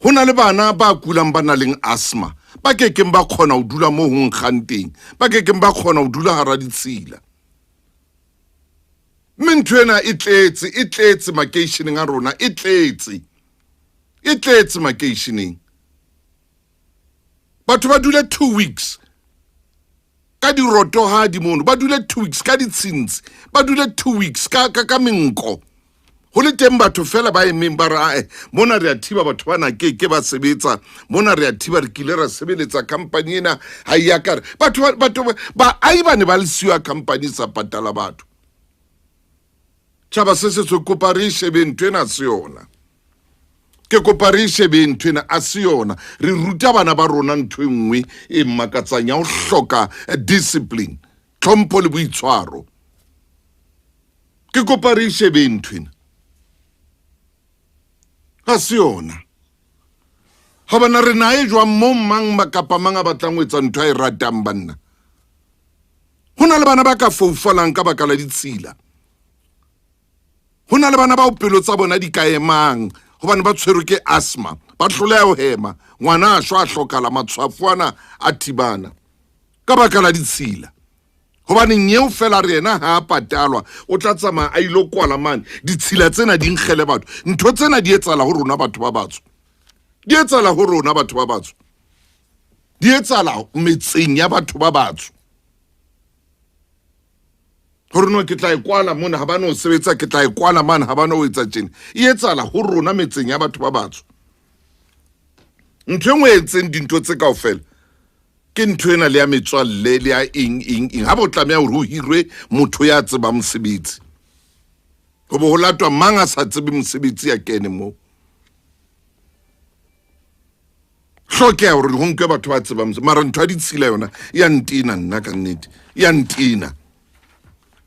Ho na le bana ba kulang ba nang le asthma, ba kekeng ba kgona ho dula moo ho nkgang teng, ba kekeng ba kgona ho dula hara ditshila. Mme ntho ena e tletse makeisheneng a rona, e tletse makeisheneng. Batho ba dule 2 weeks ka di roto ha di mono, ba dule 2 weeks ka ditshintsi, ba dule 2 weeks ka menko. Ho le teng batho fela ba emeng ba re mona re a thiba batho bana ke ba sebetsa, mona re a thiba re kile ra sebeletsa company ena ha ya ka batho ba ai ba ne ba le siwa company sa patala batho. Tjhaba se kopa re shebe ntho ena se yona. Ke kopa re shebe ntho ena a se yona. Re ruta bana ba rona ntho e nngwe e makatsang ya ho hloka discipline, tlhompho le boitshwaro. Ke kopa re shebe ntho ena. Ha se yona. Ha bana re na e jwang mo mang makapa mang a batlang ho etsa ntho a e ratang banna. Ho na le bana ba ka foufalang ka baka la ditshila. Ho na le bana ba pelo tsa bona di ka emang hobane ba tshwerwe ke asthma, ba hloleha ho hema, ngwana a shwa a hlokala matshwafo ana a thibana ka baka la ditshila. Hobane nyeo fela re yena ha patalwa o tla tsamaya a ilo kwala mane ditshila tsena di nkgele batho. Ntho tsena di etsala ho rona batho ba batsho, di etsala ho rona batho ba batsho, di etsala metseng ya batho ba batsho. Hore no ke tla ikwala mona ha bana o sebetsa, ke tla ikwala mane ha bana o etsa tjena, e etsala ho rona metseng ya batho ba batsho. Ntho engwe e entseng dintho tse kaofela ke ntho ena le ya metswalle le ya eng ha bo tlameha hore ho hirwe motho ya tseba mosebetsi, ho bo ho latwa mang a sa tsebe mosebetsi ya kene moo. Hlokeha hore ho nke batho ba tseba mosebetsi, mara ntho ya ditshila yona ya ntina nna ka nnete, ya ntina.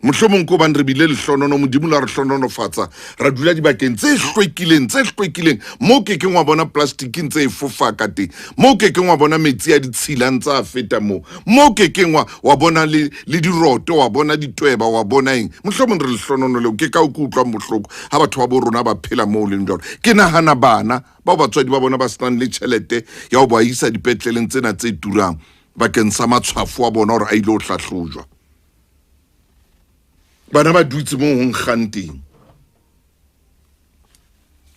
Mohlomong ko ban re bile lehlonono modimo la re hlononofatsa, ra dula dibakeng tse hlwekileng mo kekeng wa bona plasticing tse fofa ka teng, mo kekeng wa bona metsi a ditshila ntsa a feta mo kekeng wa bona le diroto, wa bona ditweba, wa bona eng. Mohlomong re lehlonono leo ke ka o utlwa bohloko ha batho ba bo rona ba phela mo le njalo. Ke nahana bana bao batswadi ba bona ba senang le tjhelete ya ho ba isa dipetleleng tsena tse turang bakeng sa matshwafo wa bona hore a ile ho hlahlojwa. Bana ba dutse mo ho nkgang teng.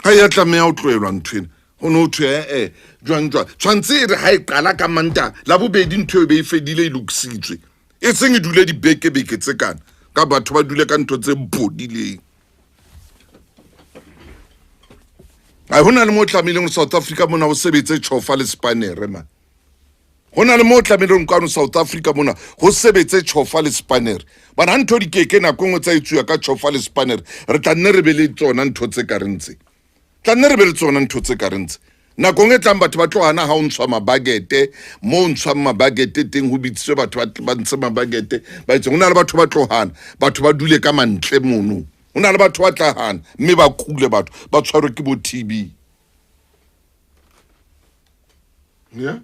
Ha ya tlameha ho tlohelwa nthwena. Ho no thwe jwang tshwantse re ha e qala ka Mantaha, la bobedi ntho e be e fedile e lokisitswe. E seng e dule beke tse kana ka batho ba dule ka ntho tse bodileng. Ai hona le mo tlamehileng South Africa mona ho sebetse tjhofa le spanere man. Hona le mo tlamehileng ka South Africa mona ho sebetse tjhofa le spanere. Bana ntho di keke na kongwe tsa itsuya ka tjhofa le spanere. Re tla nne re be le tsona ntho tse ka rentse. Tla nne re be le tsona ntho tse ka rentse. Nakong e tlang batho ba tlohana ha o ntshwa mabagete, mo ntshwa mabagete teng ho bitswe batho ba ntse mabagete, ba itse hona le batho ba tlohana, batho ba dule ka mantle mono. Hona le batho ba tlahana mme ba kule batho ba tshwarwe ke bo TB. Yeah.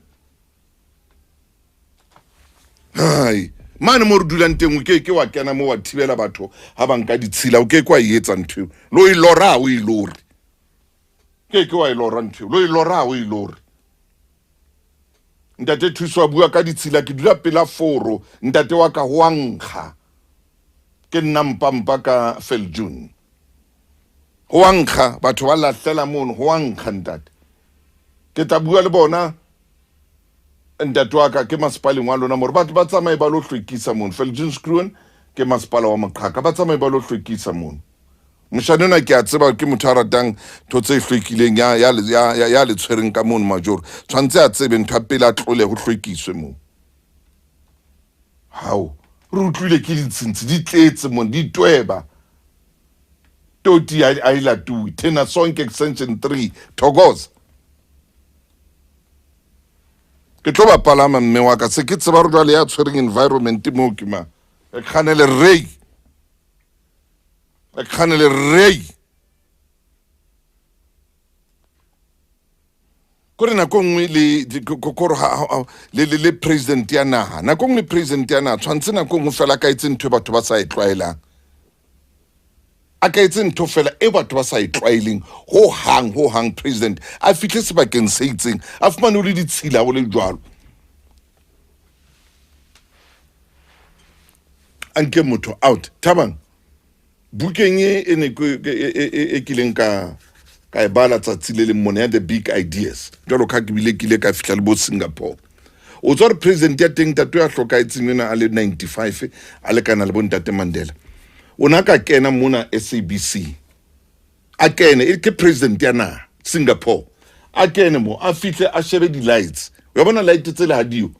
Hai, mane mo re dulang teng o ke wa kena mo wa thibela batho ha ba nka ditshila, o ke kwa e etsa ntho lo e lora o e lori. Ke wa e lora ntho lo e lora o e lori. Ntate Thuso a bua ka ditshila, ke dula pela foro, ntate wa ka ho ankga ke nna mpampa ka Feljun. Ho ankga batho ba lahlela mono, ho ankga ntate. Ke tla bua le bona ntate wa ka ke masepaleng wa lona more batho ba tsamaye ba lo hlwekisa mono. Feljun Screwen ke masepala wa Maqhaka, ba tsamaye ba lo hlwekisa mono. Moshanena ke a tseba ke motho a ratang ntho tse hlwekileng ya le tshwereng ka mono majoro. Tshwantse a tsebe ntho pele a tlole ho hlwekiswe mono. Hao re utlwile ke ditshintsi di tletse mono, di tweba. Toti a ila tu tena sonke extension 3 Thokoza. Ke tlo ba palama mme wa ka se ke tseba re jwale ya tshwereng environment mo ke ma e kganele rei kore nako nngwe le president ya naha, nako nngwe le president ya naha tshwantse nako nngwe fela ka etse ntho batho ba sa e tlwaelang a ka etse ntho fela e batho ba sa e tlwaeleng ho hang president a fihle sebakeng se itseng a fumane le ditshila o le jwalo anke motho out Thabang bukeng e ne e kileng ka e bala tsatsi le mone ya the big ideas jalo ka ke bile kile ka fihla le bo Singapore o tsore president ya teng Ntate ya hlokaetseng yena a le 95 a le kana le bo Ntate Mandela ona ka kena mona SABC a kene ke president ya na Singapore a kene mo a fihle a shebe di lights wa bona light tse le hadio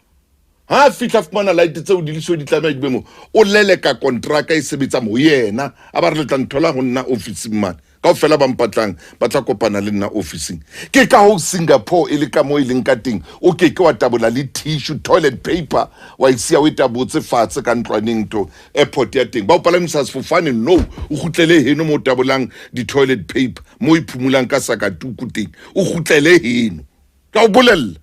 ha fihla fumana light tse o di liso di tlameha di be mo o lele ka contract e sebetsa mo yena a ba re le tla nthola ho nna office man ka o fela ba mpatlang ba tla kopana le nna officing ke ka ho Singapore e le ka mo e leng ka teng o ke wa tabola le tissue toilet paper wa isia o tabotse fatshe ka ntlwaneng to airport ya teng ba o palamisa sefofane no o khutlele heno mo tabolang di toilet paper mo iphumulang ka sakatuku teng o khutlele heno ka o bolella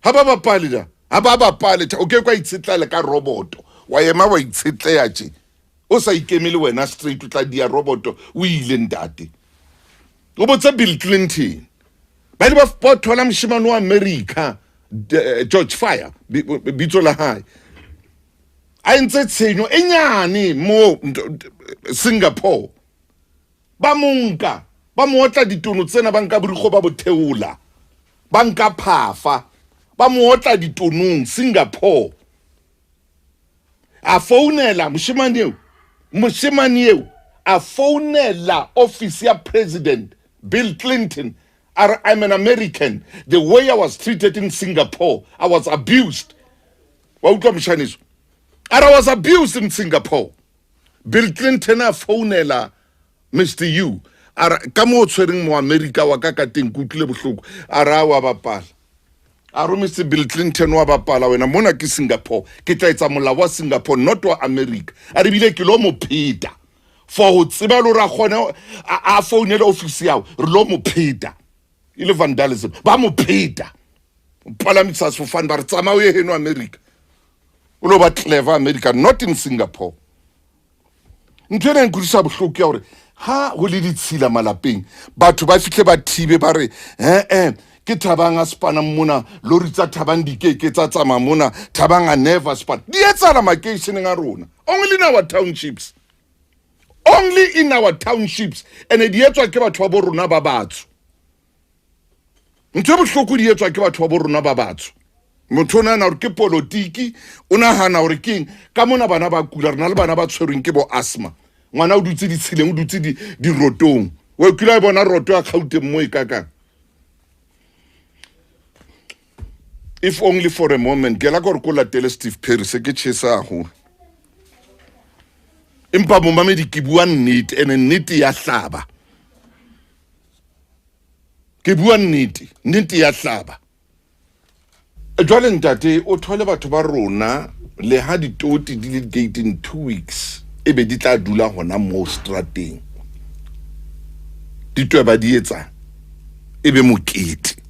ha ba bapali da ha ba bapale o ke kwa itshetlela ka roboto wa yema wa itshetleya tje o sa ikemele wena straight o tla dia roboto o ile ntate o botsa Bill Clinton ba le ba thola mshimano wa America George Fire bitso la hae a ntse tshenyo e nyane mo Singapore ba monka ba motla ditono tsena ba nka burigo ba botheola ba nka phafa ba motla ditonong Singapore a founela moshimane eo a founela office ya president Bill Clinton I'm an American the way I was treated in Singapore I was abused wa utlwa mshaniso I was abused in Singapore Bill Clinton a founela Mr. U ka mo tshwereng mo America wa ka teng kutlile bohloko ara wa bapala Mr. Bill Clinton wa bapala wena mona ke Singapore ke tla etsa molao wa Singapore not wa America a re bile ke lo mo pheta for ho tseba lo ra gona a phone le office yawo re lo mo pheta ile vandalism ba mo pheta palamisa sefofane ba re tsamao ye heno America o lo ba clever America not in Singapore ntwena nkulisa bohloko ya hore ha ho le ditshila malapeng batho ba fihle ba thibe ba re ke Thabang a spana mona lori tsa Thabang dikeke tsa tsama mona Thabang a never span di etsala makeisheneng a rona only in our townships and di etswa ke batho ba bo rona ba batho ntse bohloko di etswa ke batho ba bo rona ba batho motho na hore ke politiki o nahana hore keng ka mona bana ba kula rena le bana ba tshwerweng ke bo asthma ngwana o dutse di tshileng o dutse di rotong wa kula bona roto a kgaute mo e kakang if only for a moment ke la go re ko latele Steve Perry se ke tshesa go empa bo mamedi ke bua nnete ene nnete ya hlaba ke bua nnete ya hlaba jwale ntate o thole batho ba rona le ha ditoti di le gate in 2 weeks e be di tla dula hona mo strateng ditwe ba di etsa e be mokete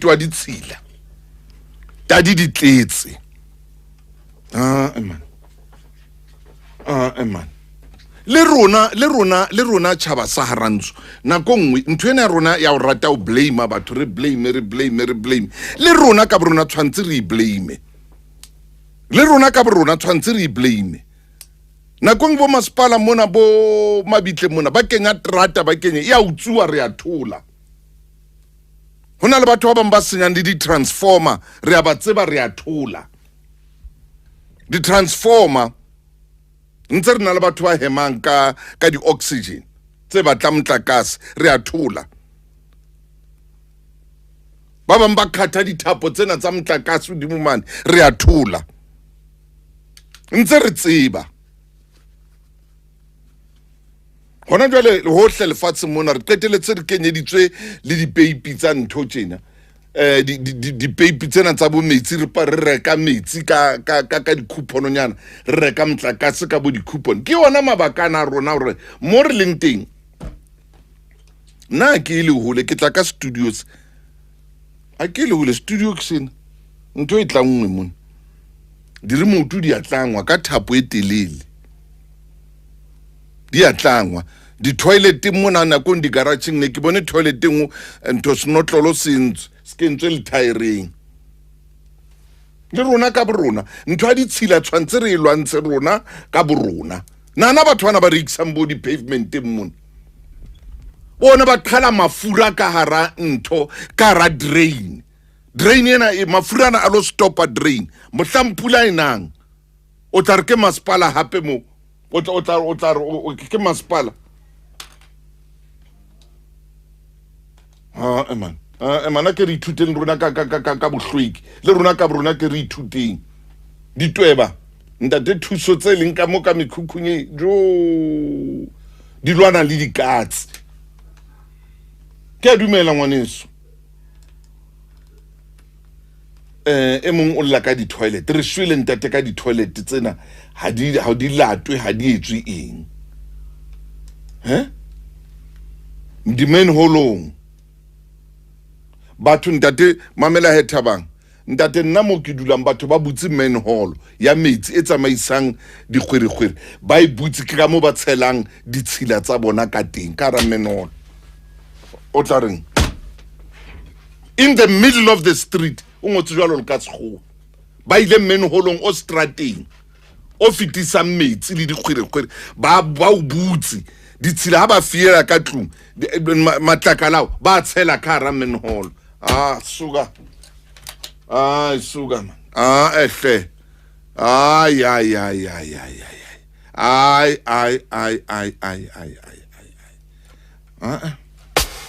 wa ditshila tadi di tletse man le rona tshaba sa harantso nako ngwe ntwe ena rona ya o rata o blame batho re blame le rona ka rona tshwantse re blame nako ngwe bo masipala mona bo mabitle mona ba kenya trata ba kenya ya utsuwa re a thola hona le batho ba bang ba senyang di transformer re a ba tseba re a thola di transformer ntse re na le batho ba hemang ka di oxygen tse batla motlakase re a thola ba bang ba khatha dithapo tsena tsa motlakase di mumane re a thola ntse re tseba hona jwale hohle lefatshe mona re qeteletse re kenyeditswe le dipeipi tsa ntho tjena dipeipi tsena tsa bo metsi re reka metsi ka dikhupononyana re reka motlakase ka bo dikhupone ke yona mabakana a rona hore mo re leng teng nna ke ile hole ke tla ka studios a ke ile hole studio kshena ntho e tlangwe mona di remote di atlangwa ka thapo e telele di a tlangwa di-toilet mona nakong di-garageng ne ke bone toilet ngo ntho senotlolo se kentswe le thaereng le rona ka borona ntho ya ditshila tshwantse re e lwantshe rona ka borona nana batho bana ba rekisang bo di-pavementeng mona bona ba qhala mafura ka hara ntho ka hara drain ena mafura ana a lo stopa drain mohlang pula enang o tla re ke masepala hape mo o tla re ke masepala man a ke re ithuteng rona ka bohlweki le rona ka borona ke re ithuteng ditweba Ntate Thuso tse leng ka mo ka mekhukhung jo di lwana le likatse ke a dumela ngwaneso e mong o lla ka di-toilet re shwele ntate ka di-toilet tsena ha di latwe ha di etswe eng di-main holong batho ntate mamela he Thabang ntate nna mo ke dulang batho ba butse main hall ya metsi e tsamaisang dikgwerekgwere ba e butse ke ka mo ba tshelang ditshila tsa bona ka teng ka ra main hall o tla reng in the middle of the street o ngotse jwalo le ka tshego ba ile main hallong o strateng o fitisang metsi le dikgwerekgwere ba o butse ditshila ha ba fiela ka tlung matlakalao ba tshela ka ra main hall suka suka man ehle ay ay